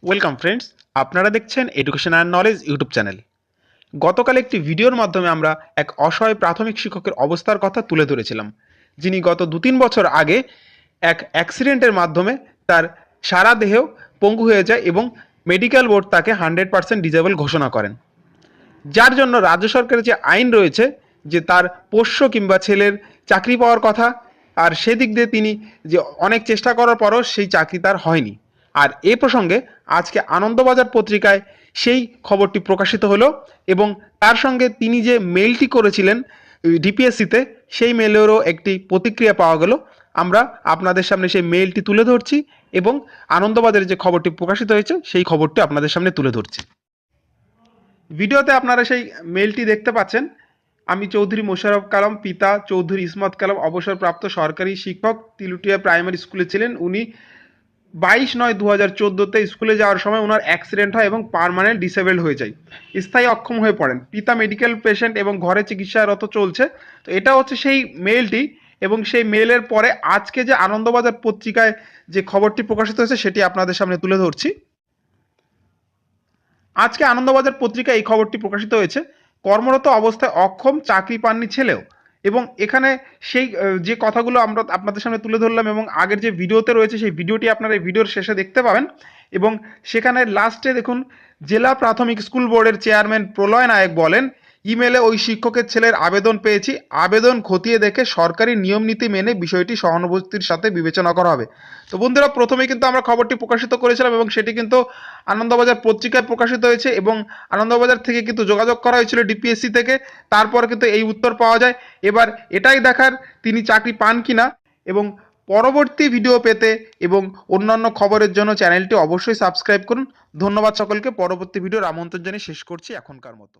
Welcome friends, আপনারা দেখছেন education and knowledge YouTube channel. গতকাল একটি ভিডিওর মাধ্যমে আমরা এক অসহায় প্রাথমিক শিক্ষকের অবস্থার কথা তুলে ধরেছিলাম, যিনি গত 2-3 বছর আগে এক অ্যাক্সিডেন্টের মাধ্যমে তার সারা দেহ পঙ্গু হয়ে যায় এবং মেডিকেল বোর্ড তাকে 100% ডিজেবল ঘোষণা করেন। যার জন্য রাজ্য সরকারের যে আইন রয়েছে যে তার পোষ্য কিংবা ছেলের চাকরি পাওয়ার কথা, আর সেদিক দিয়ে তিনি যে অনেক চেষ্টা করার পরও সেই চাকরি তার হয়নি। আর এ প্রসঙ্গে আজকে আনন্দবাজার পত্রিকায় সেই খবরটি প্রকাশিত হলো এবং তার সঙ্গে তিনি যে মেইলটি করেছিলেন ডিপিএসসিতে, সেই মেলেরও একটি প্রতিক্রিয়া পাওয়া গেল। আমরা আপনাদের সামনে সেই মেইলটি তুলে ধরছি এবং আনন্দবাজারে যে খবরটি প্রকাশিত হয়েছে সেই খবরটি আপনাদের সামনে তুলে ধরছি। ভিডিওতে আপনারা সেই মেলটি দেখতে পাচ্ছেন। আমি চৌধুরী মোশাররফ কালাম, পিতা চৌধুরী ইসমত কালাম অবসরপ্রাপ্ত সরকারি শিক্ষক, তিলুটিয়া প্রাইমারি স্কুলে ছিলেন। উনি 22/9/2014-তে স্কুলে যাওয়ার সময় ওনার অ্যাক্সিডেন্ট হয় এবং পার্মানেন্ট ডিসেবলড হয়ে যায়, স্থায়ী অক্ষম হয়ে পড়েন। পিতা মেডিকেল পেশেন্ট এবং ঘরে চিকিৎসারত চলছে। তো এটা হচ্ছে সেই মেলটি, এবং সেই মেলের পরে আজকে যে আনন্দবাজার পত্রিকায় যে খবরটি প্রকাশিত হয়েছে সেটি আপনাদের সামনে তুলে ধরছি। আজকে আনন্দবাজার পত্রিকায় এই খবরটি প্রকাশিত হয়েছে। কর্মরত অবস্থায় অক্ষম, চাকরি পাননি ছেলেও। এবং এখানে সেই যে কথাগুলো আমরা আপনাদের সামনে তুলে ধরলাম এবং আগের যে ভিডিওতে রয়েছে সেই ভিডিওটি আপনারা এই ভিডিওর শেষে দেখতে পাবেন। এবং সেখানে লাস্টে দেখুন, জেলা প্রাথমিক স্কুল বোর্ডের চেয়ারম্যান প্রলয় নায়ক বলেন, ইমেলে ওই শিক্ষকের ছেলের আবেদন পেয়েছি, আবেদন খতিয়ে দেখে সরকারি নিয়ম নীতি মেনে বিষয়টি সহানুভূতির সাথে বিবেচনা করা হবে। তো বন্ধুরা, প্রথমেই কিন্তু আমরা খবরটি প্রকাশিত করেছিলাম এবং সেটি কিন্তু আনন্দবাজার পত্রিকায় প্রকাশিত হয়েছে এবং আনন্দবাজার থেকে কিন্তু যোগাযোগ করা হয়েছিল ডিপিএসসি থেকে। তারপর কিন্তু এই উত্তর পাওয়া যায়। এবার এটাই দেখার তিনি চাকরি পান কিনা। এবং পরবর্তী ভিডিও পেতে এবং অন্যান্য খবরের জন্য চ্যানেলটি অবশ্যই সাবস্ক্রাইব করুন। ধন্যবাদ সকলকে। পরবর্তী ভিডিওর আমন্ত্রণ জানিয়ে শেষ করছি এখনকার মতো।